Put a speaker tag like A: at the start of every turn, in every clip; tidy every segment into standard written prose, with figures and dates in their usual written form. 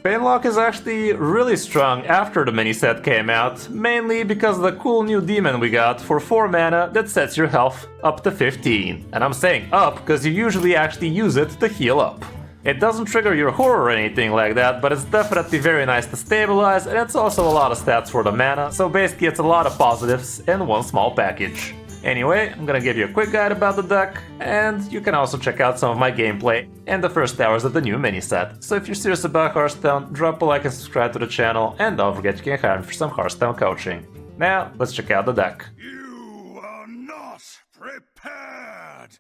A: Pain Warlock is actually really strong after the mini set came out, mainly because of the cool new demon we got for 4 mana that sets your health up to 15. And I'm saying up because you usually actually use it to heal up. It doesn't trigger your horror or anything like that, but it's definitely very nice to stabilize, and it's also a lot of stats for the mana, so basically it's a lot of positives in one small package. Anyway, I'm gonna give you a quick guide about the deck, and you can also check out some of my gameplay in the first hours of the new mini set. So if you're serious about Hearthstone, drop a like and subscribe to the channel, and don't forget you can hire me for some Hearthstone coaching. Now, let's check out the deck.
B: You are not prepared!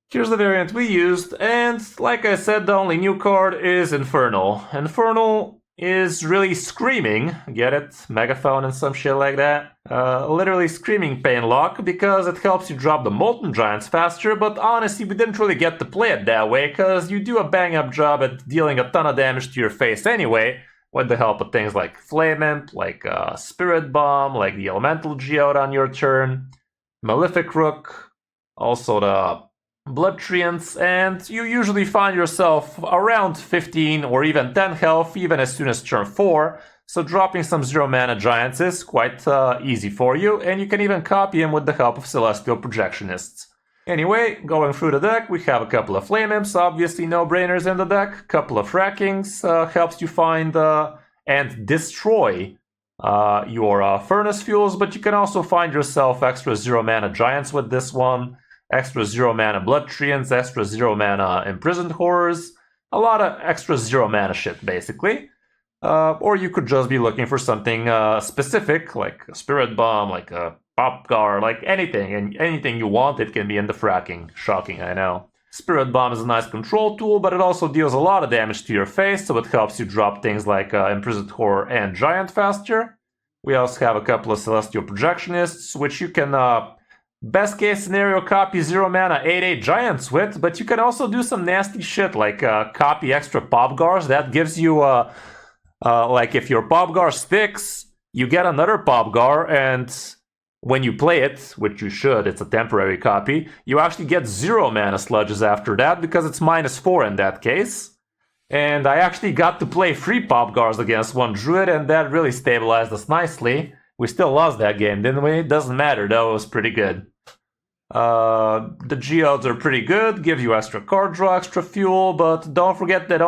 A: Here's the variant we used, and like I said, the only new card is Infernal. Infernal is really screaming, get it? Megaphone and some shit like that. Literally screaming Pain Warlock because it helps you drop the Molten Giants faster, but honestly we didn't really get to play it that way because you do a bang up job at dealing a ton of damage to your face anyway, with the help of things like Flame Imp, like Spirit Bomb, like the Elemental Geode on your turn, Malefic Rook, also the Blood Treants, and you usually find yourself around 15 or even 10 health even as soon as turn 4, so dropping some 0 mana giants is quite easy for you, and you can even copy them with the help of Celestial Projectionists. Anyway, going through the deck, we have a couple of Flame Imps, obviously no-brainers in the deck, couple of Frackings, helps you find and destroy your Furnace Fuels, but you can also find yourself extra 0 mana giants with this one, extra 0 mana Blood Treants, extra 0 mana Imprisoned Horrors, a lot of extra 0 mana shit basically. Or you could just be looking for something specific, like a Spirit Bomb, like a Popgar, like anything, and anything you want, it can be in the fracking. Shocking, I know. Spirit Bomb is a nice control tool, but it also deals a lot of damage to your face, so it helps you drop things like Imprisoned Horror and Giant faster. We also have a couple of Celestial Projectionists, which you can best case scenario copy 0 mana 8/8 giants with, but you can also do some nasty shit like copy extra Popgars. That gives you like if your Popgar sticks, you get another Popgar, and when you play it, which you should, it's a temporary copy, you actually get 0 mana sludges after that because it's -4 in that case. And I actually got to play 3 Popgars against 1 Druid, and that really stabilized us nicely. We still lost that game, didn't we? Doesn't matter though, it was pretty good. The geodes are pretty good, give you extra card draw, extra fuel, but don't forget that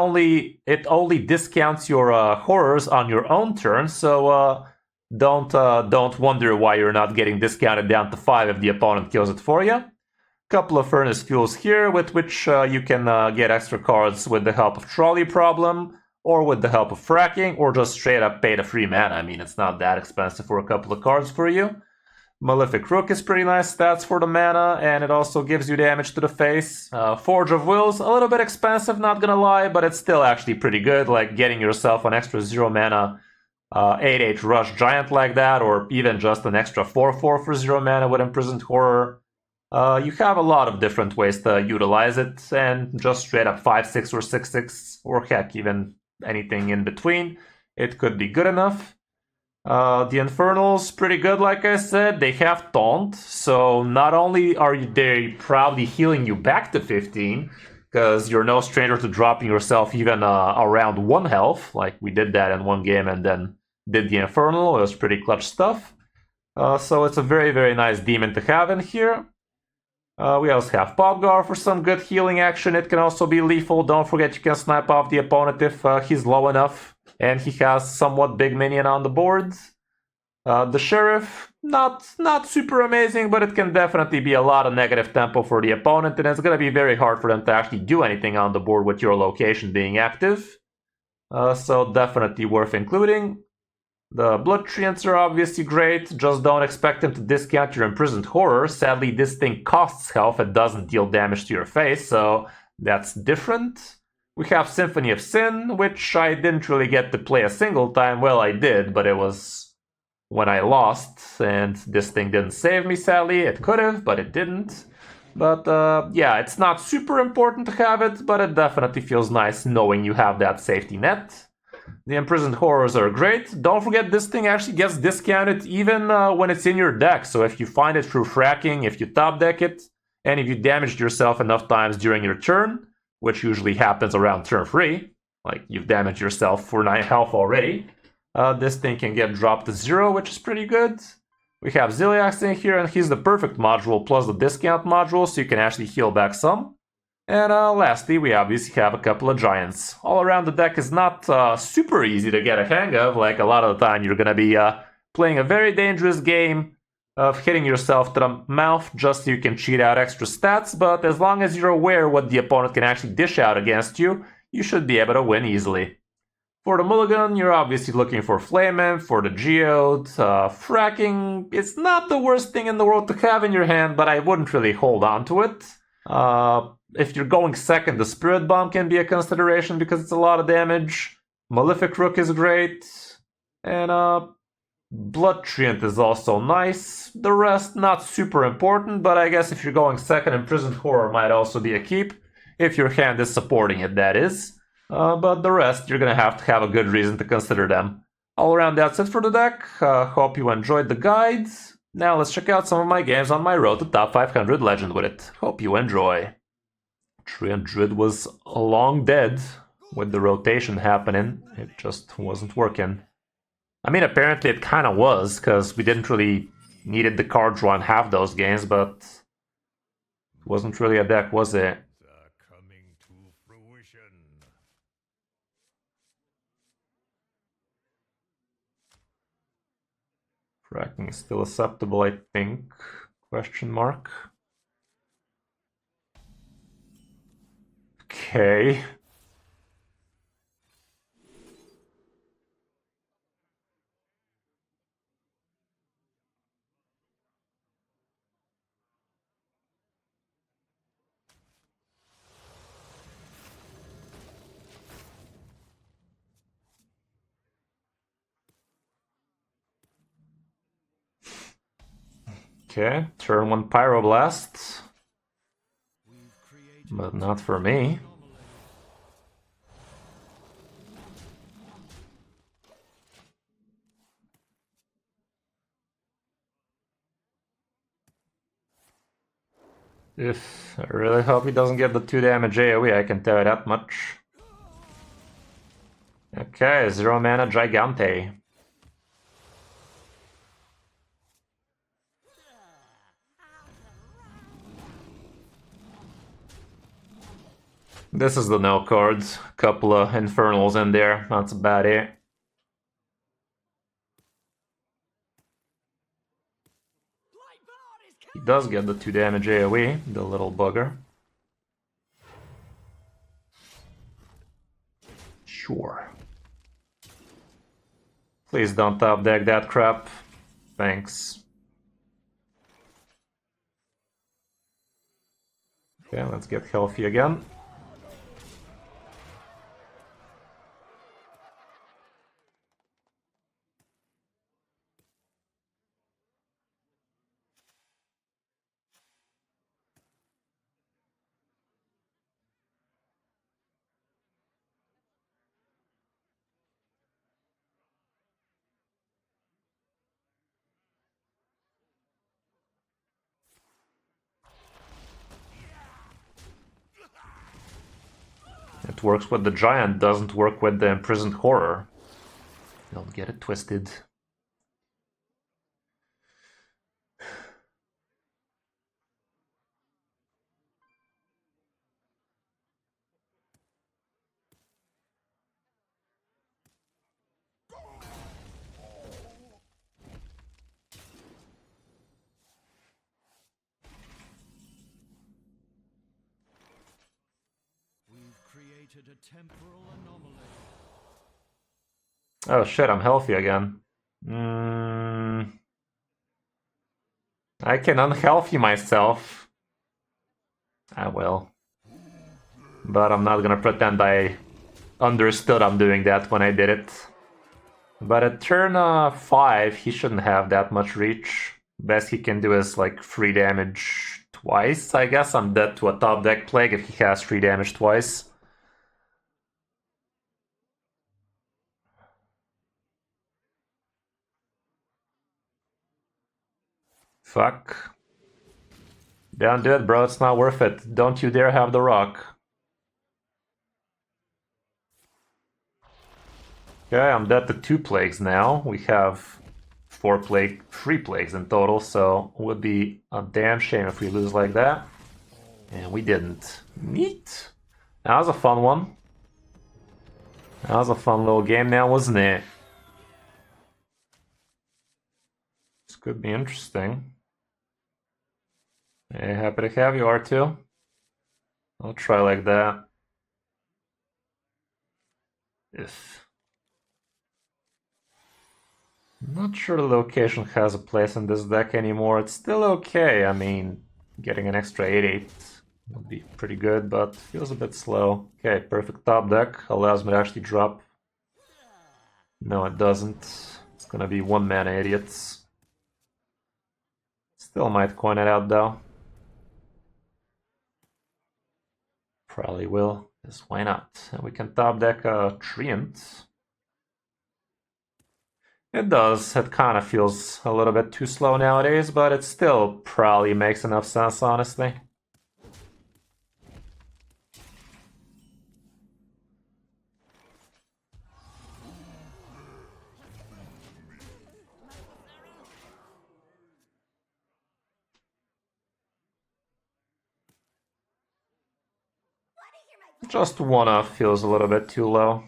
A: it only discounts your horrors on your own turn, so don't wonder why you're not getting discounted down to 5 if the opponent kills it for you. Couple of Furnace Fuels here with which you can get extra cards with the help of Trolley Problem, or with the help of fracking, or just straight up pay the free mana. I mean, it's not that expensive for a couple of cards for you. Malefic Rook is pretty nice stats for the mana, and it also gives you damage to the face. Forge of Wills, a little bit expensive, not gonna lie, but it's still actually pretty good, like getting yourself an extra 0 mana 8/8 Rush Giant like that, or even just an extra 4/4 for 0 mana with Imprisoned Horror. You have a lot of different ways to utilize it, and just straight up 5/6 or 6/6, or heck, even anything in between, it could be good enough. The Infernals, pretty good like I said. They have Taunt, so not only are they proudly healing you back to 15, because you're no stranger to dropping yourself even around 1 health, like we did that in one game and then did the Infernal. It was pretty clutch stuff. So it's a very, very nice demon to have in here. We also have Popgar for some good healing action. It can also be lethal. Don't forget you can snipe off the opponent if he's low enough and he has somewhat big minion on the board. The Sheriff, not super amazing, but it can definitely be a lot of negative tempo for the opponent, and it's going to be very hard for them to actually do anything on the board with your location being active. So definitely worth including. The Blood Treants are obviously great, just don't expect them to discount your Imprisoned Horror. Sadly, this thing costs health, it doesn't deal damage to your face, so that's different. We have Symphony of Sin, which I didn't really get to play a single time. Well, I did, but it was when I lost, and this thing didn't save me, sadly. It could have, but it didn't. But yeah, it's not super important to have it, but it definitely feels nice knowing you have that safety net. The Imprisoned Horrors are great. Don't forget this thing actually gets discounted even when it's in your deck. So if you find it through fracking, if you top deck it, and if you damaged yourself enough times during your turn, which usually happens around turn 3, like you've damaged yourself for 9 health already. This thing can get dropped to 0, which is pretty good. We have Ziliax in here, and he's the perfect module plus the discount module, so you can actually heal back some. And lastly, we obviously have a couple of giants. All around the deck is not super easy to get a hang of. Like, a lot of the time you're gonna be playing a very dangerous game of hitting yourself to the mouth just so you can cheat out extra stats, but as long as you're aware what the opponent can actually dish out against you, you should be able to win easily. For the mulligan, you're obviously looking for Flaming. For the Geode, fracking is not the worst thing in the world to have in your hand, but I wouldn't really hold on to it. If you're going second, the Spirit Bomb can be a consideration because it's a lot of damage. Malefic Rook is great. And Blood Treant is also nice. The rest, not super important, but I guess if you're going second, Imprisoned Horror might also be a keep. If your hand is supporting it, that is. But the rest, you're gonna have to have a good reason to consider them. All around, that's it for the deck. Hope you enjoyed the guides. Now let's check out some of my games on my road to top 500 Legend with it. Hope you enjoy. Treant Druid was long dead with the rotation happening. It just wasn't working. I mean, apparently it kind of was, because we didn't really needed the card draw in half those games, but it wasn't really a deck, was it? Fracking is still acceptable, I think. Question mark. Okay. Okay, turn 1 Pyroblast. But not for me. I really hope he doesn't get the 2 damage AoE, I can tell you that much. Okay, 0 mana Gigante. This is the no cards. Couple of Infernals in there, that's about it. He does get the 2 damage AoE, the little bugger. Sure. Please don't top deck that crap. Thanks. Okay, let's get healthy again. It works with the Giant, doesn't work with the Imprisoned Horror. Don't get it twisted.
B: A temporal anomaly.
A: Oh shit, I'm healthy again. I can unhealthy myself. I will. But I'm not gonna pretend I understood I'm doing that when I did it. But at turn 5, he shouldn't have that much reach. Best he can do is like 3 damage twice. I guess I'm dead to a top deck Plague if he has 3 damage twice. Fuck. Don't do it, bro. It's not worth it. Don't you dare have the rock. Okay, I'm dead to 2 plagues now. We have 3 plagues in total, so it would be a damn shame if we lose like that. And we didn't. Neat. That was a fun one. That was a fun little game now, wasn't it? This could be interesting. Hey, happy to have you, R2. I'll try like that. If I'm not sure the location has a place in this deck anymore. It's still okay. I mean, getting an extra 8/8 would be pretty good, but feels a bit slow. Okay, perfect top deck. Allows me to actually drop. No, it doesn't. It's gonna be 1 mana idiots. Still might coin it out though. Probably will, because why not? And we can top deck a Treant. It does. It kind of feels a little bit too slow nowadays, but it still probably makes enough sense, honestly. Just wanna feels a little bit too low.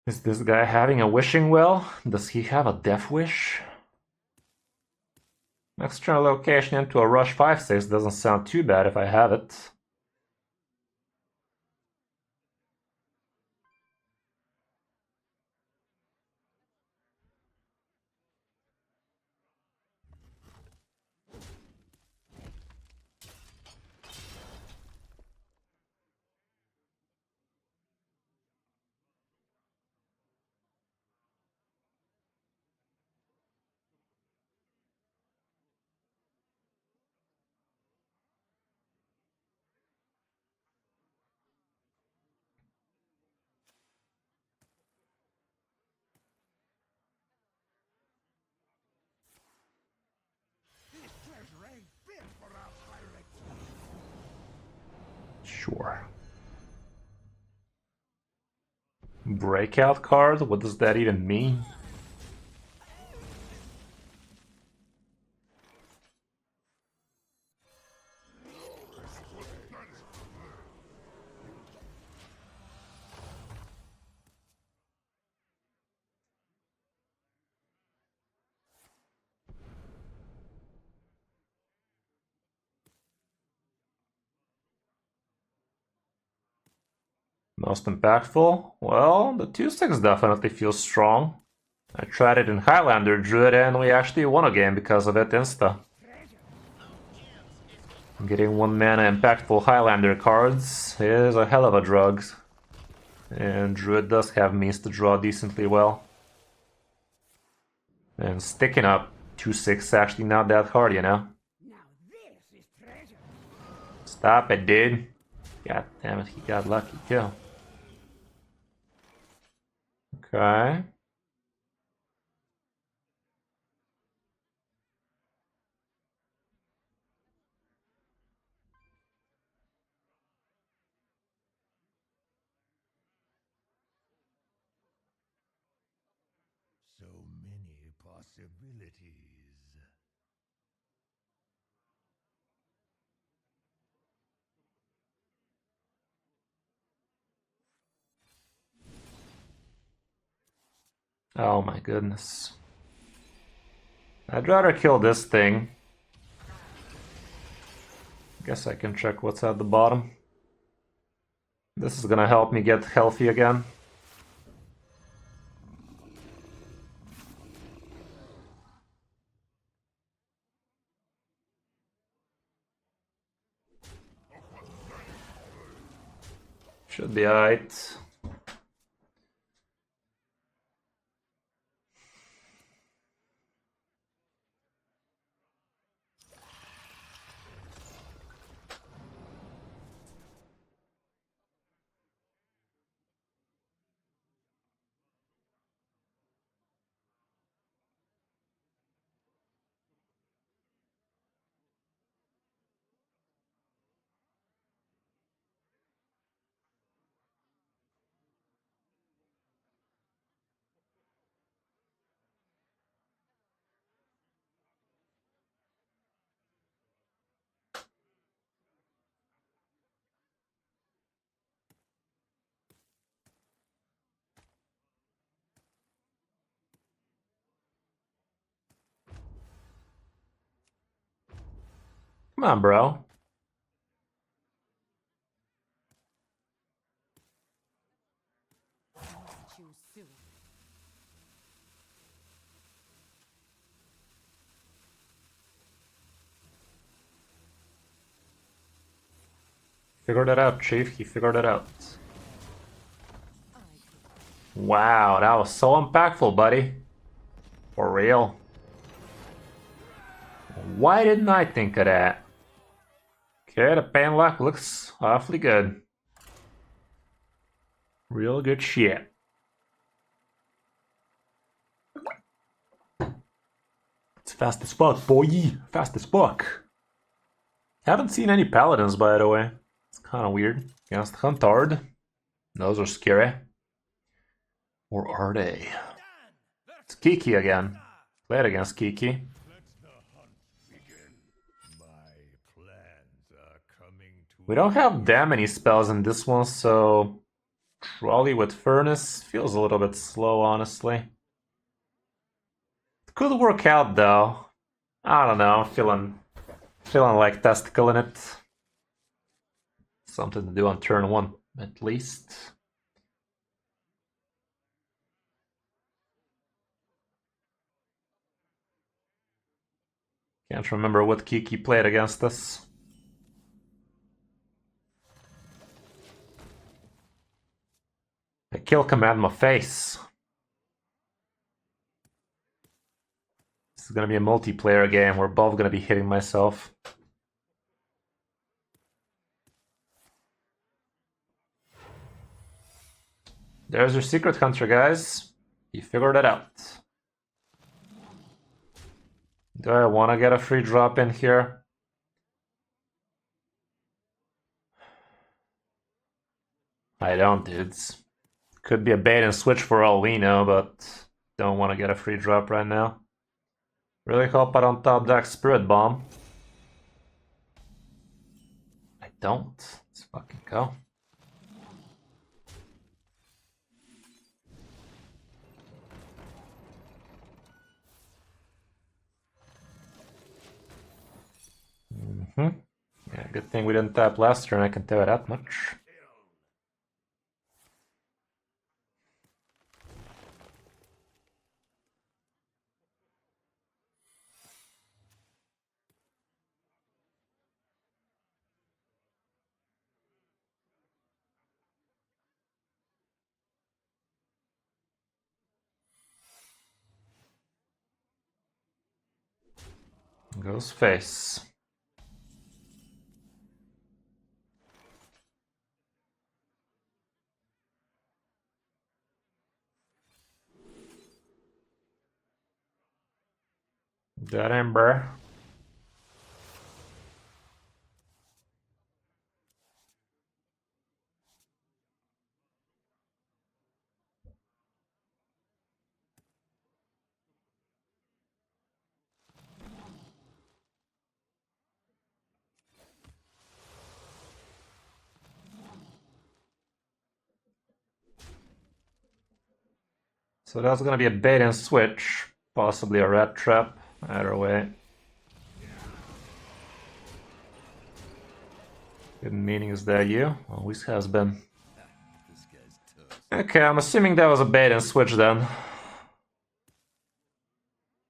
A: Is this guy having a wishing well? Does he have a death wish? Extra location into a rush 5/6 doesn't sound too bad if I have it. Sure. Breakout card? What does that even mean? Most impactful? Well, the 2/6 definitely feels strong. I tried it in Highlander Druid and we actually won a game because of it insta. Getting 1 mana impactful Highlander cards is a hell of a drug. And Druid does have means to draw decently well. And sticking up 2/6 actually not that hard, you know? Stop it, dude. God damn it, he got lucky too. Okay.
B: So many possibilities.
A: Oh my goodness. I'd rather kill this thing. Guess I can check what's at the bottom. This is gonna help me get healthy again. Should be alright. Come on, bro.
C: Choose soon.
A: Figured it out, Chief. He figured it out. Wow, that was so impactful, buddy. For real. Why didn't I think of that? Okay, the Pain Warlock looks awfully good. Real good shit. It's fast as fuck, boy. Fast as fuck. Haven't seen any paladins, by the way. It's kind of weird. Against Huntard. Those are scary. Or are they? It's Kiki again. Played against Kiki.
B: Let the hunt begin. My plans are coming to
A: We don't have that many spells in this one, so Trolley with Furnace feels a little bit slow, honestly. It could work out though. I don't know, feeling like testicle in it. Something to do on turn 1, at least. Can't remember what Kiki played against us. A kill command my face. This is gonna be a multiplayer game. We're both gonna be hitting myself. There's your secret hunter, guys. You figured it out. Do I want to get a free drop in here? I don't, dudes. Could be a bait and switch for all we know, but don't want to get a free drop right now. Really hope I don't top deck Spirit Bomb. I don't. Let's fucking go. Yeah, good thing we didn't tap last turn, I can tell you that much. Goes face. Dead Ember. So that's gonna be a bait and switch, possibly a rat trap, either way. Good meaning, is that you? Always has been.
B: this guy's tough.
A: Okay, I'm assuming that was a bait and switch then.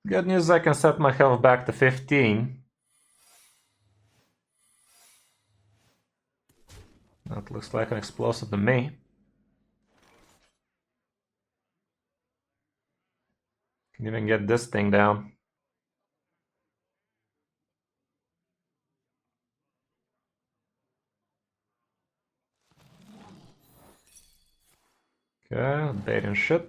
A: Good news, I can set my health back to 15. That looks like an explosive to me. Can even get this thing down. Okay, bait and shit.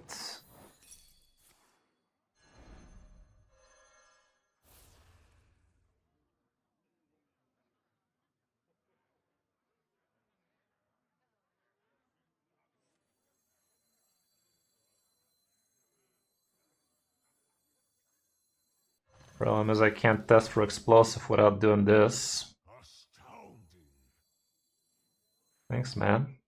A: Problem is I can't test for explosive without doing this.
B: Astounding.
A: Thanks, man.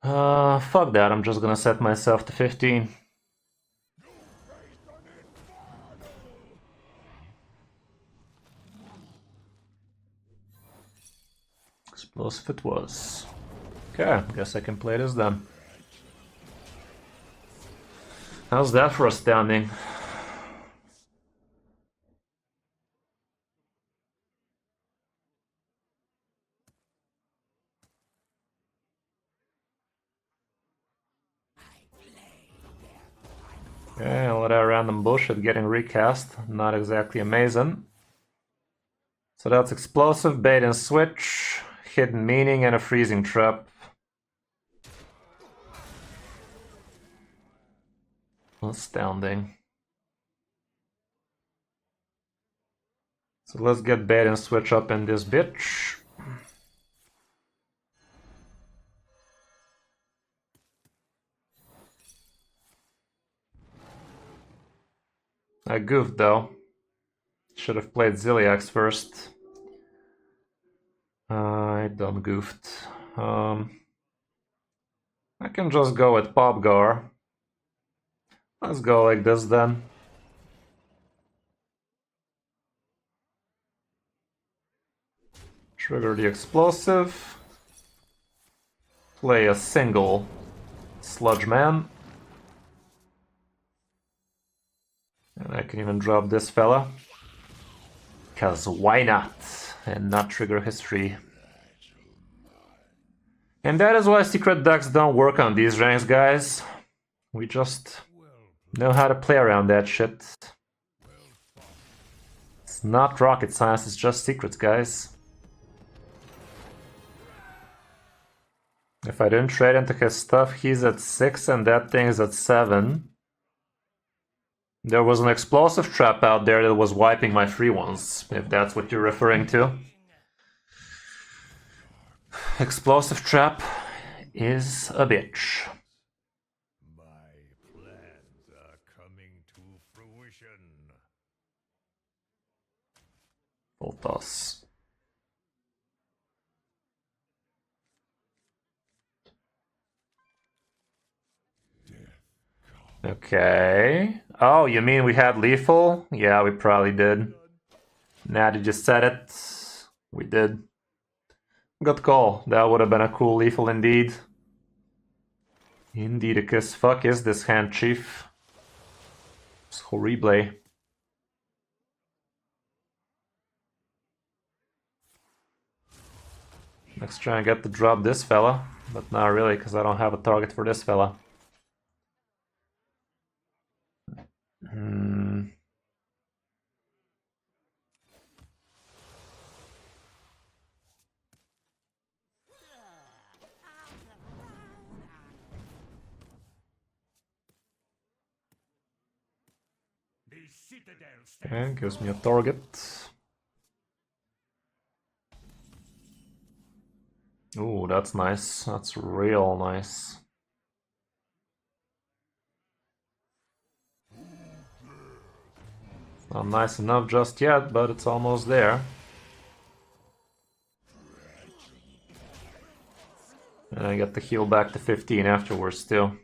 A: Fuck that, I'm just gonna set myself to 15. Explosive it was. Okay, guess I can play this then. How's that for a standing? Okay, all that random bullshit getting recast. Not exactly amazing. So that's explosive, bait and switch, hidden meaning, and a freezing trap. Astounding. So let's get bait and switch up in this bitch. I goofed though. Should have played Ziliax first. I done goofed. I can just go with Popgar. Let's go like this then. Trigger the explosive. Play a single Sludge Man. And I can even drop this fella. Cause why not? And not trigger history. And that is why secret decks don't work on these ranks, guys. We just know how to play around that shit. It's not rocket science, it's just secrets, guys. If I didn't trade into his stuff, he's at 6 and that thing is at 7. There was an explosive trap out there that was wiping my free ones, if that's what you're referring to. Explosive trap is a bitch.
B: My plans are coming to fruition.
A: Full toss. Okay. Oh, you mean we had lethal? Yeah, we probably did. Now that you said it, we did. Good call. That would have been a cool lethal indeed. Indeedicus. Fuck is this hand, chief? It's horrible. Let's try and get to drop this fella. But not really, because I don't have a target for this fella. Okay, gives me a target. Ooh, that's nice. That's real nice. It's not nice enough just yet, but it's almost there. And I get to heal back to 15 afterwards too.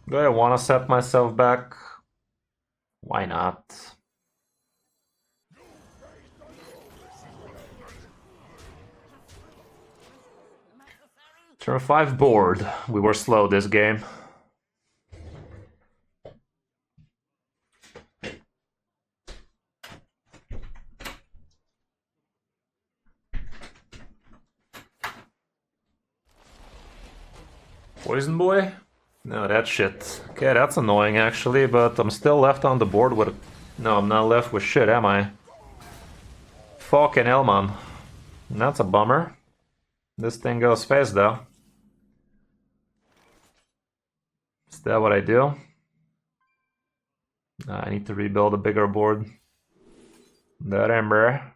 A: Do I want to set myself back? Why not? Turn 5 board. We were slow this game. Poison boy? No, that shit. Okay, that's annoying actually, but I'm still left on the board with... No, I'm not left with shit, am I? Fucking hell, man. That's a bummer. This thing goes fast though. Is that what I do? I need to rebuild a bigger board. That ember.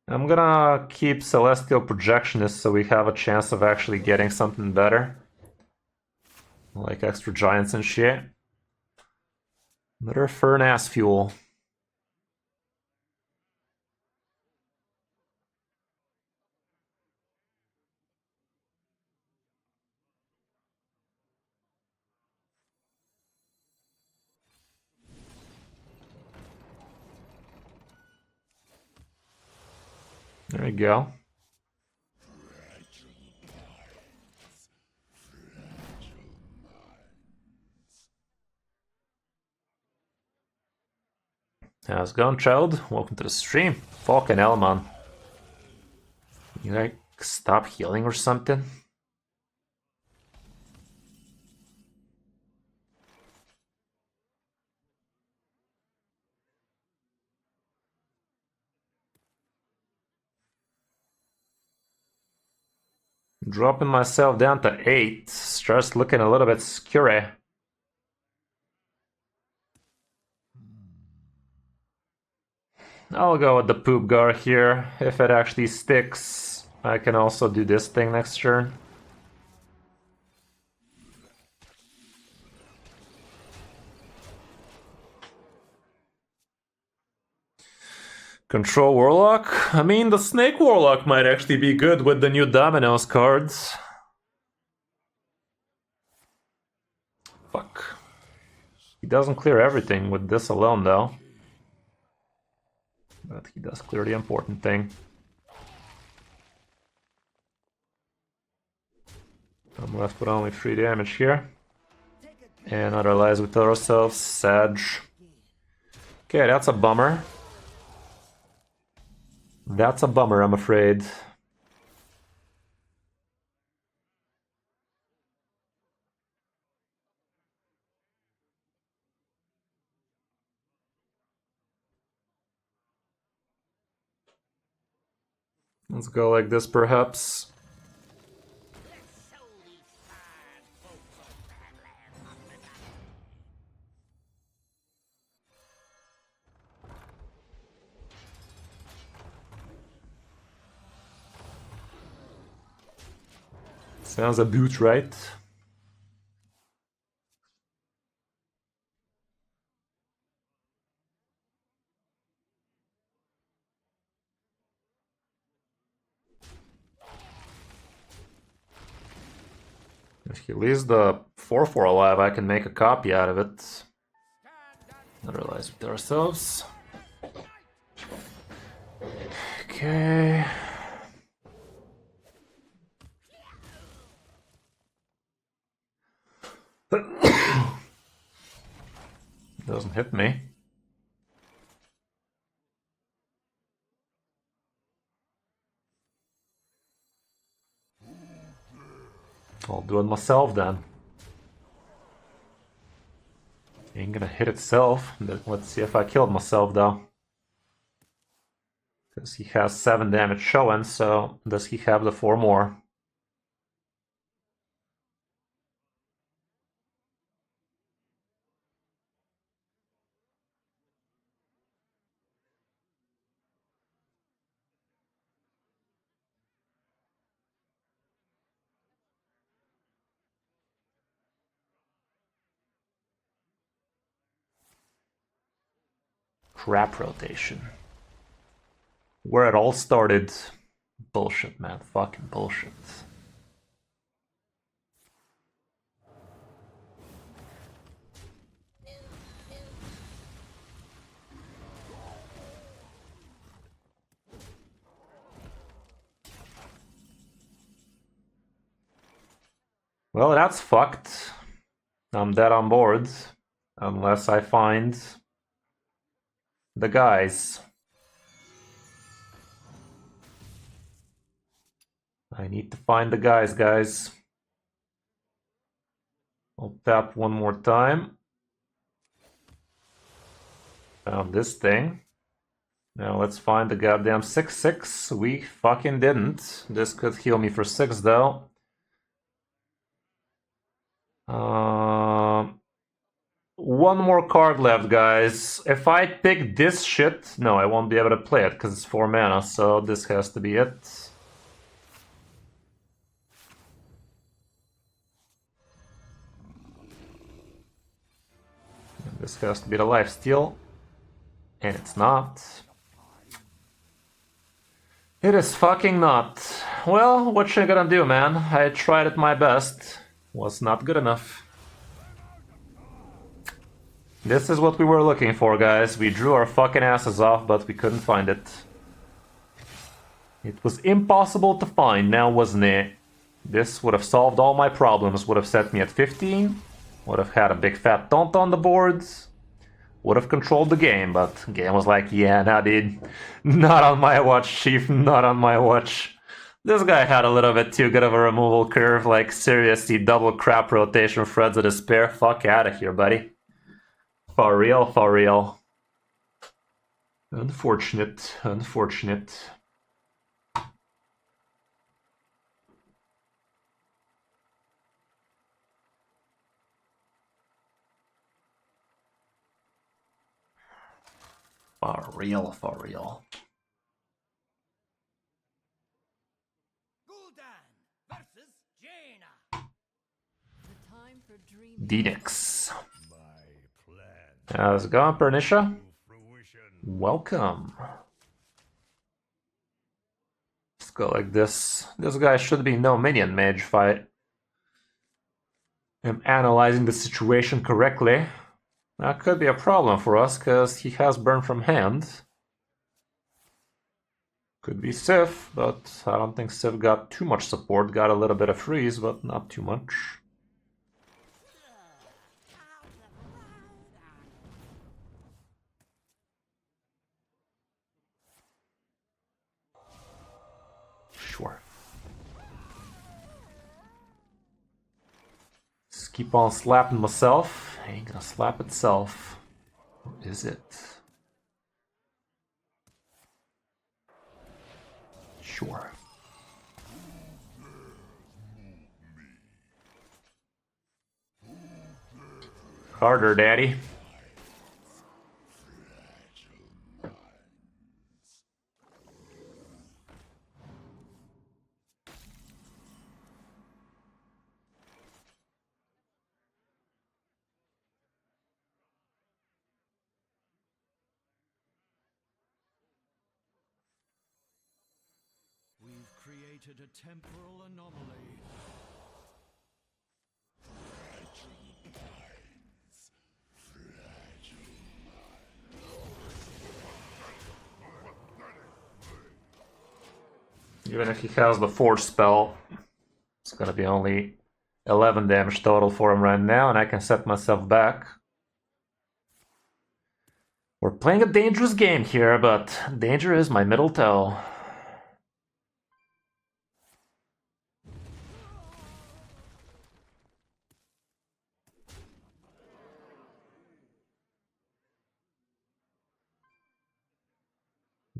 A: I'm gonna keep Celestial Projectionist so we have a chance of actually getting something better. Like extra giants and shit. Another Furnace Fuel. There we go. How's it going, child? Welcome to the stream. Fucking hell, man. You like stop healing or something? Dropping myself down to 8. Starts looking a little bit scary. I'll go with the Poop Gar here. If it actually sticks, I can also do this thing next turn. Control Warlock? I mean, the Snake Warlock might actually be good with the new Dominoes cards. Fuck. He doesn't clear everything with this alone, though. But he does clear the important thing. I'm left with only 3 damage here. And other lies with ourselves. Sag. Okay, that's a bummer. That's a bummer, I'm afraid. Let's go like this, perhaps. Sounds a boot, right? If he leaves the 4/4 alive, I can make a copy out of it. Not realize with ourselves. Okay. Doesn't hit me. I'll do it myself then. Ain't gonna hit itself. Let's see if I killed myself though. Because he has 7 damage showing, so does he have the 4 more? Crap rotation. Where it all started. Bullshit, man. Fucking bullshit. Well, that's fucked. I'm dead on board. Unless I find the guys. I need to find the guys. I'll tap one more time. Found this thing. Now let's find the goddamn 6/6. We fucking didn't. This could heal me for 6 though. one more card left, guys. If I pick this shit, no, I won't be able to play it because it's 4 mana, so this has to be it. And this has to be the lifesteal. And it's not. It is fucking not. Well, what you gonna do, man? I tried it my best. Was not good enough. This is what we were looking for, guys. We drew our fucking asses off, but we couldn't find it. It was impossible to find now, wasn't it? This would have solved all my problems. Would have set me at 15. Would have had a big fat taunt on the boards. Would have controlled the game, but the game was like, yeah, nah, dude. Not on my watch, chief. Not on my watch. This guy had a little bit too good of a removal curve. Like, seriously, double crap rotation, Threads of Despair. Fuck out of here, buddy. For real, for real. Unfortunate, unfortunate. For real, for real. Dedix. How's it going, Pernisha? Welcome. Let's go like this. This guy should be no minion mage if I am analyzing the situation correctly. That could be a problem for us, because he has burn from hand. Could be Sif, but I don't think Sif got too much support. Got a little bit of freeze, but not too much. Sure. Just keep on slapping myself. Ain't gonna slap itself. Or is it? Sure. Harder, daddy.
B: Created a temporal anomaly.
A: Even if he has the force spell, it's gonna be only 11 damage total for him right now, and I can set myself back. We're playing a dangerous game here, but danger is my middle toe.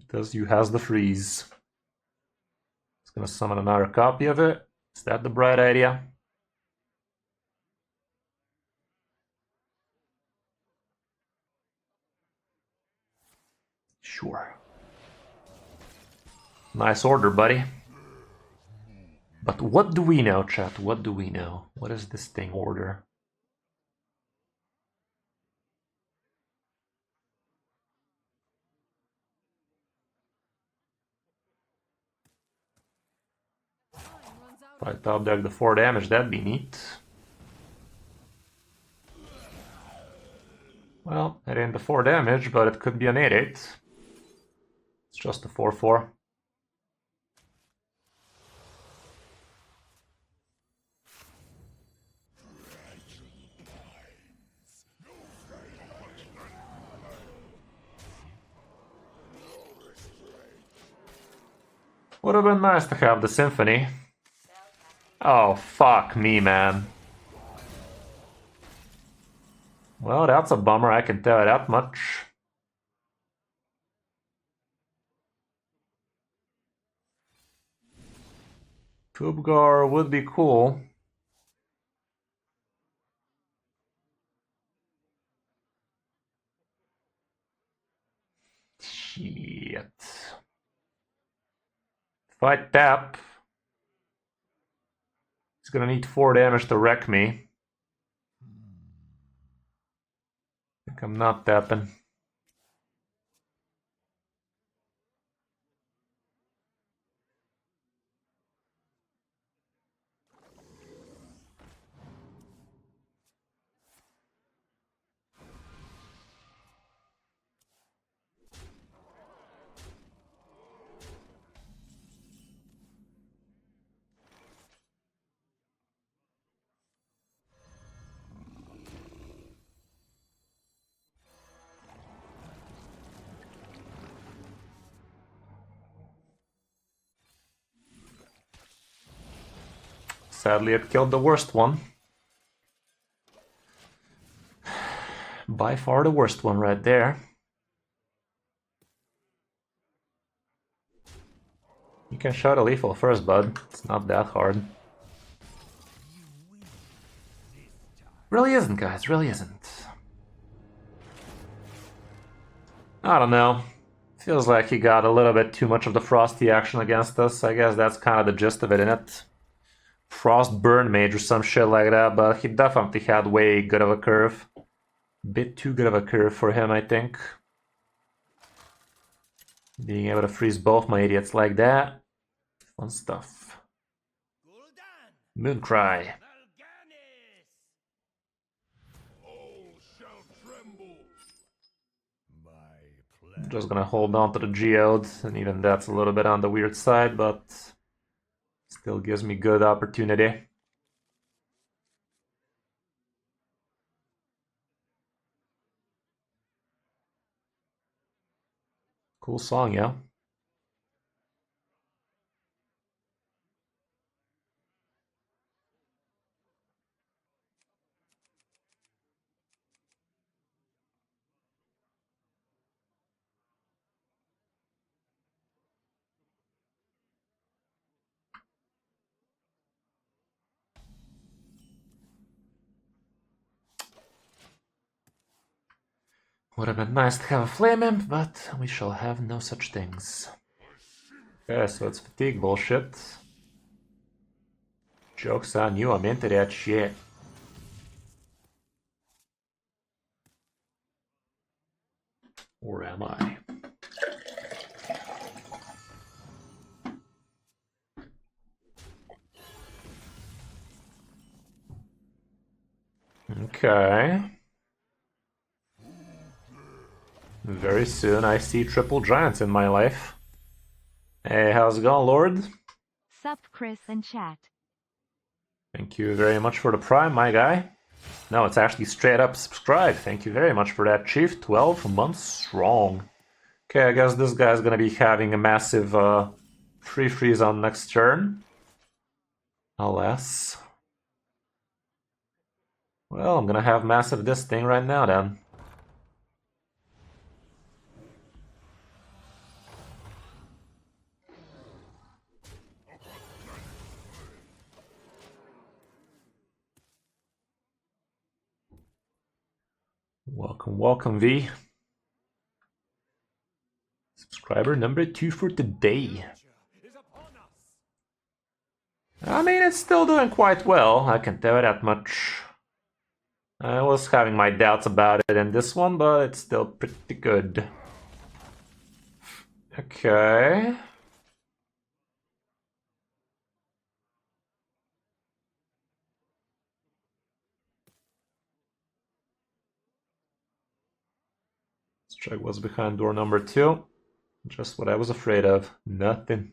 A: Because you has the freeze. It's gonna summon another copy of it. Is that the bright idea? Sure. Nice order, buddy. But what do we know, chat? What do we know? What is this thing order? If I top deck the 4 damage, that'd be neat. Well, it ain't the 4 damage, but it could be an 8/8. It's just a 4/4. Would have been nice to have the symphony. Oh, fuck me, man. Well, that's a bummer, I can tell you that much. Kubgar would be cool. Shit. If I tap, he's gonna need 4 damage to wreck me. I think I'm not tapping. Sadly, it killed the worst one. By far the worst one right there. You can shot a lethal first, bud. It's not that hard. Really isn't, guys. Really isn't. I don't know. Feels like he got a little bit too much of the frosty action against us. I guess that's kind of the gist of it, innit? Frost burn mage or some shit like that, but he definitely had way good of a curve. Bit too good of a curve for him, I think. Being able to freeze both my idiots like that. Fun stuff. Mooncry. I'm just gonna hold on to the geode, and even that's a little bit on the weird side, but still gives me good opportunity. Cool song, yeah. Would have been nice to have a flame imp, but we shall have no such things. Okay, so it's fatigue bullshit. Joke's on you, I'm into that shit. Or am I? Okay. Very soon I see triple giants in my life. Hey, how's it going, Lord?
C: Sup, Kris and chat.
A: Thank you very much for the prime, my guy. No, it's actually straight up subscribe. Thank you very much for that, Chief. 12 months strong. Okay, I guess this guy's gonna be having a massive free freeze on next turn. Alas. Well, I'm gonna have massive this thing right now then. Welcome, welcome, V. Subscriber number 2 for today. I mean, it's still doing quite well, I can tell you that much. I was having my doubts about it in this one, but it's still pretty good. Okay. Let's check what's behind door number 2. Just what I was afraid of. Nothing.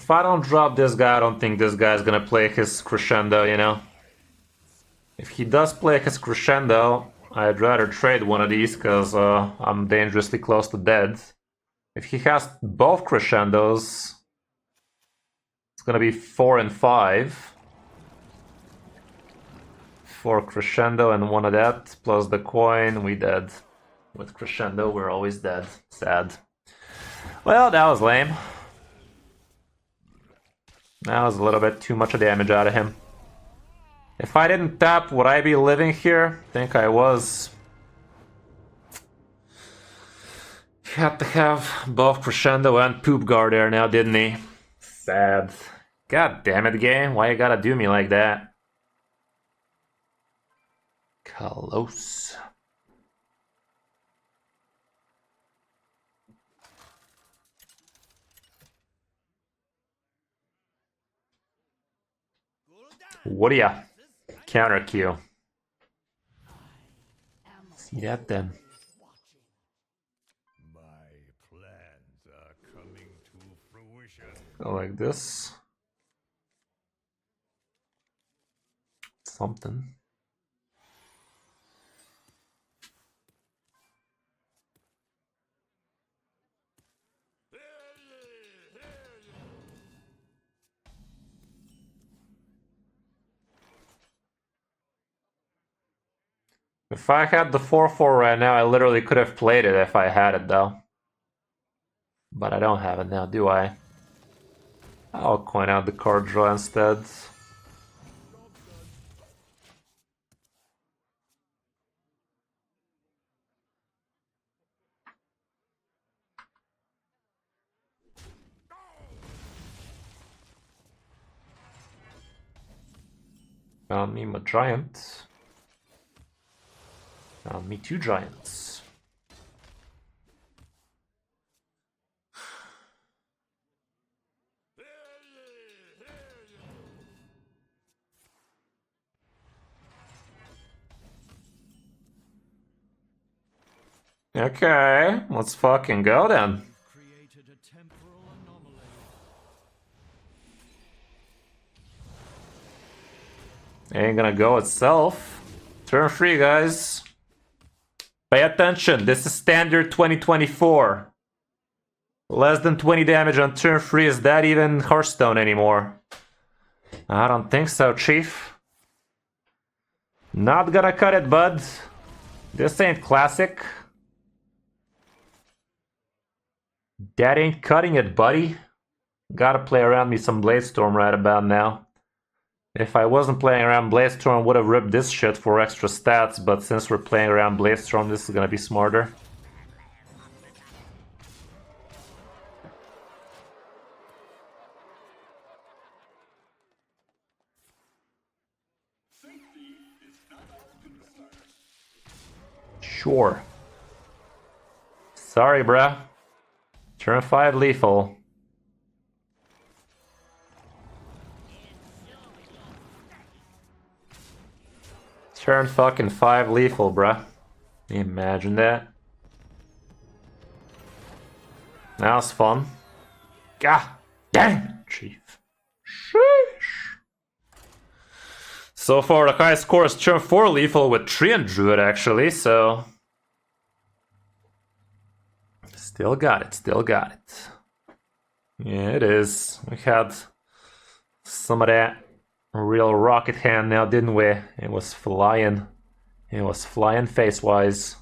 A: If I don't drop this guy, I don't think this guy's gonna play his crescendo, you know? If he does play his crescendo, I'd rather trade one of these because I'm dangerously close to dead. If he has both crescendos, it's gonna be 4 and 5. 4 crescendo and one of that, plus the coin, we dead. With crescendo, we're always dead. Sad. Well, that was lame. That was a little bit too much damage out of him. If I didn't tap, would I be living here? I think I was. He had to have both crescendo and poop guard there now, didn't he? Sad. God damn it, game. Why you gotta do me like that? Close. What do ya? Counter Q. See that then.
B: My plans are coming to fruition.
A: Go like this. Something. If I had the 4/4 right now, I literally could have played it if I had it though. But I don't have it now, do I? I'll coin out the card draw instead. Found me a giant. Found me 2 giants. Okay, let's fucking go then.
B: Created a temporal anomaly.
A: Ain't gonna go itself. Turn 3, guys. Pay attention, this is standard 2024. Less than 20 damage on turn 3, is that even Hearthstone anymore? I don't think so, Chief. Not gonna cut it, bud. This ain't classic. That ain't cutting it, buddy. Gotta play around me some Bladestorm right about now. If I wasn't playing around Bladestorm, would have ripped this shit for extra stats, but since we're playing around Bladestorm, this is gonna be smarter. Sure. Sorry, bruh. Turn 5 lethal. Turn fucking 5 lethal, bruh. Imagine that. That was fun. God damn, Chief. Sheesh. So far, the highest score is turn 4 lethal with 3 and Druid, actually, so... Still got it, still got it. Yeah, it is. We had some of that real rocket hand now, didn't we? It was flying. It was flying face-wise.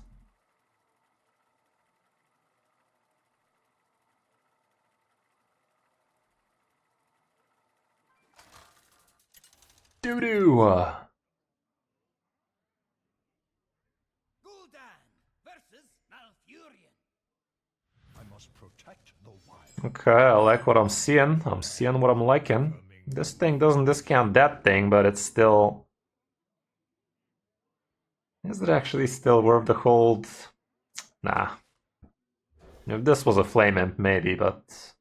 A: Doo-doo!
B: Gul'dan versus Malfurion. I must protect the wild.
A: Okay, I like what I'm seeing. I'm seeing what I'm liking. This thing doesn't discount that thing, but it's still... Is it actually still worth the hold? Nah. If this was a Flame Imp, maybe, but...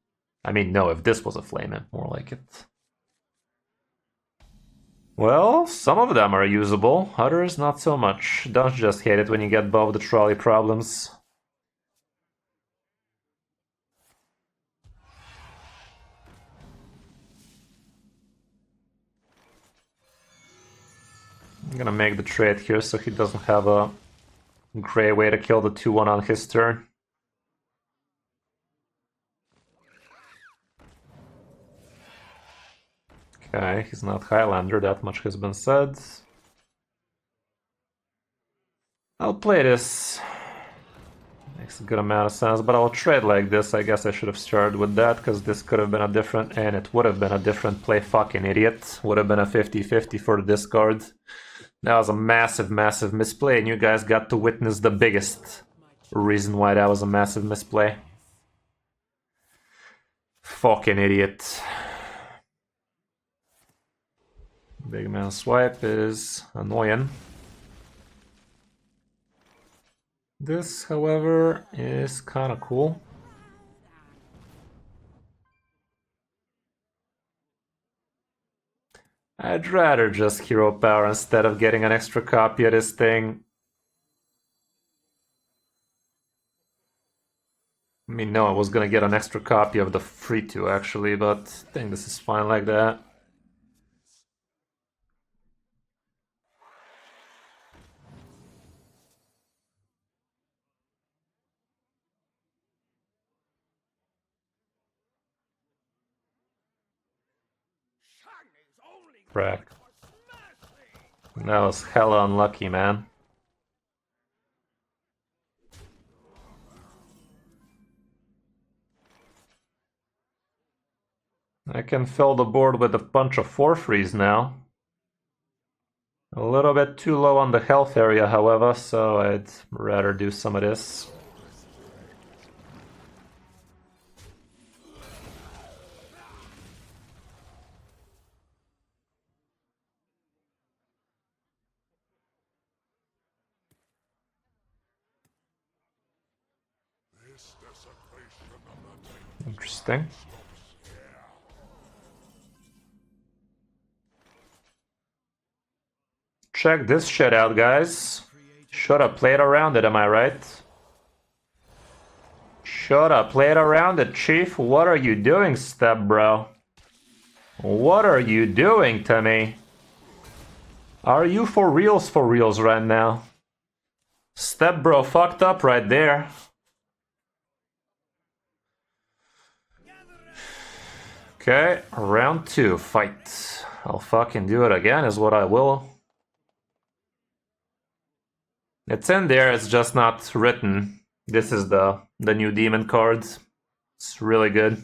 A: I mean, no, if this was a Flame Imp, more like it. Well, some of them are usable, others not so much. Don't just hate it when you get both the trolley problems. gonna make the trade here so he doesn't have a great way to kill the 2-1 on his turn. Okay, he's not Highlander, that much has been said. I'll play this. Makes a good amount of sense, but I'll trade like this. I guess I should have started with that, because this could have been a different, and it would have been a different play, fucking idiot. Would have been a 50-50 for the discard. That was a massive, massive misplay, and you guys got to witness the biggest reason why that was a massive misplay. Fucking idiot. Big man swipe is annoying. This, however, is kind of cool. I'd rather just hero power instead of getting an extra copy of this thing. I mean, no, I was gonna get an extra copy of the free 2 actually, but I think this is fine like that. Frack. That was hella unlucky, man. I can fill the board with a bunch of 4-3s now. A little bit too low on the health area, however, so I'd rather do some of this. Interesting. Check this shit out, guys. Shoulda played around it, am I right? Shoulda played around it, Chief. What are you doing, step bro? What are you doing to me? Are you for reals right now? Step bro fucked up right there. Okay, round 2, fight. I'll fucking do it again is what I will. It's in there, it's just not written. This is the new demon cards. It's really good.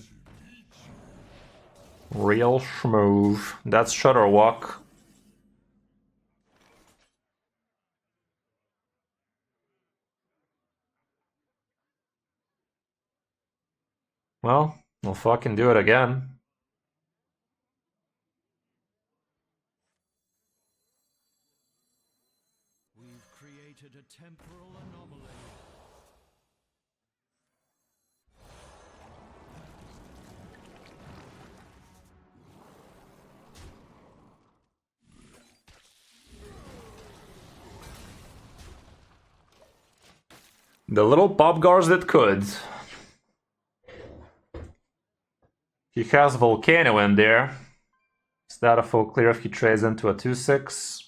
A: Real schmoove. That's Shutterwalk. Well, we'll fucking do it again.
B: We've created a temporal anomaly.
A: The little popgars that could. He has Volcano in there. Is that a full clear if he trades into a 2-6?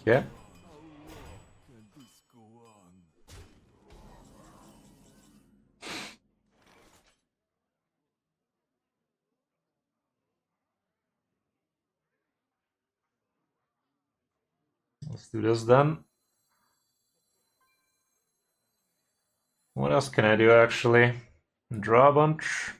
A: Yeah. Let's do this then. What else can I do actually? Draw a bunch.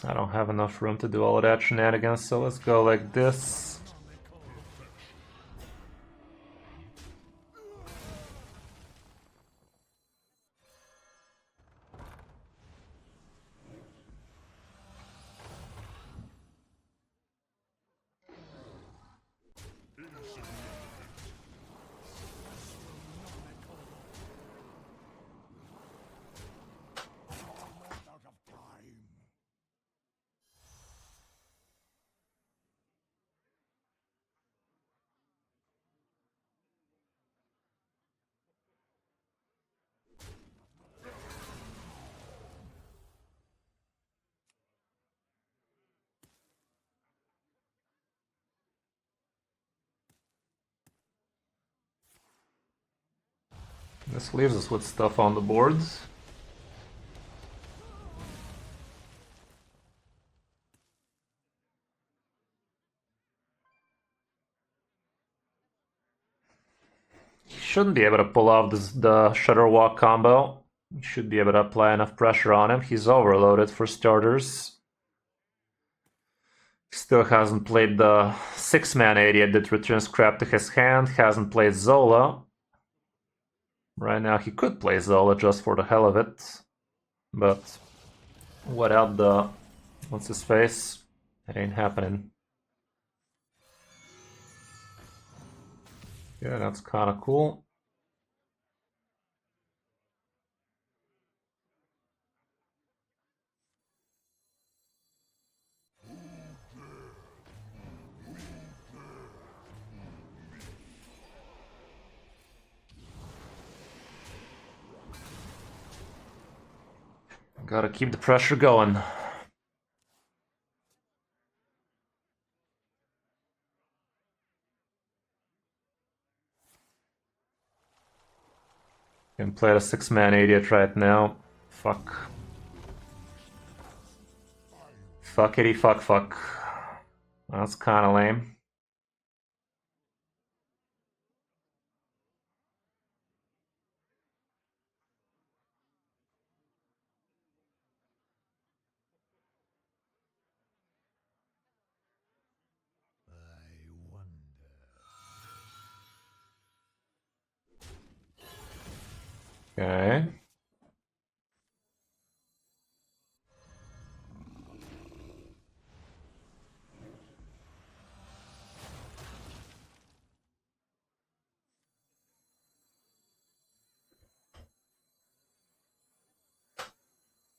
A: I don't have enough room to do all of that shenanigans, so let's go like this. This leaves us with stuff on the boards. He shouldn't be able to pull off the Shutter Walk combo. He should be able to apply enough pressure on him. He's overloaded for starters. Still hasn't played the 6-man idiot that returns crap to his hand. Hasn't played Zola. Right now he could play Zola just for the hell of it. But without the... what's his face? It ain't happening. Yeah, that's kind of cool. Gotta keep the pressure going. Can play the 6-man idiot right now. Fuck. Fuckity fuck fuck. That's kinda lame. Okay.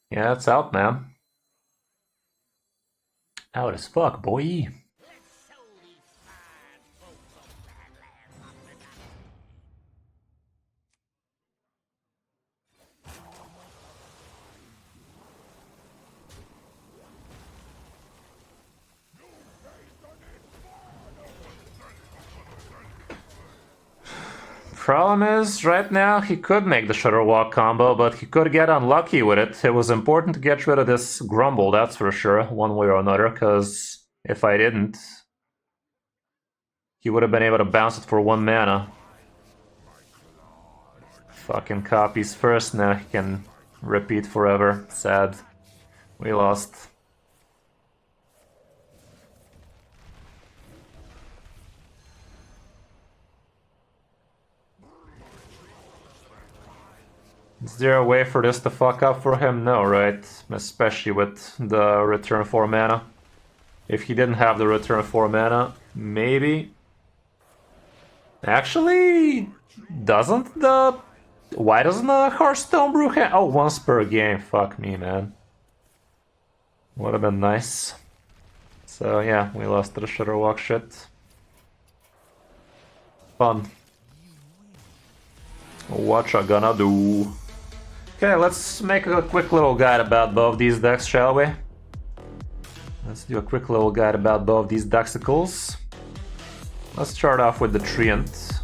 A: Yeah, it's out, man. Out as fuck, boy. Problem is, right now he could make the Shutter Walk combo, but he could get unlucky with it. It was important to get rid of this Grumble, that's for sure, one way or another, because if I didn't, he would have been able to bounce it for 1 mana. Fucking copies first, now he can repeat forever. Sad. We lost. Is there a way for this to fuck up for him? No, right? Especially with the return 4 mana. If he didn't have the return 4 mana, maybe. Actually, doesn't the... Why doesn't the Hearthstone brew have... Oh, once per game. Fuck me, man. Would have been nice. So yeah, we lost to the Shutter Walk shit. Fun. What you gonna do? Okay, let's make a quick little guide about both these decks, shall we? Let's do a quick little guide about both these Dexicles. Let's start off with the Treant.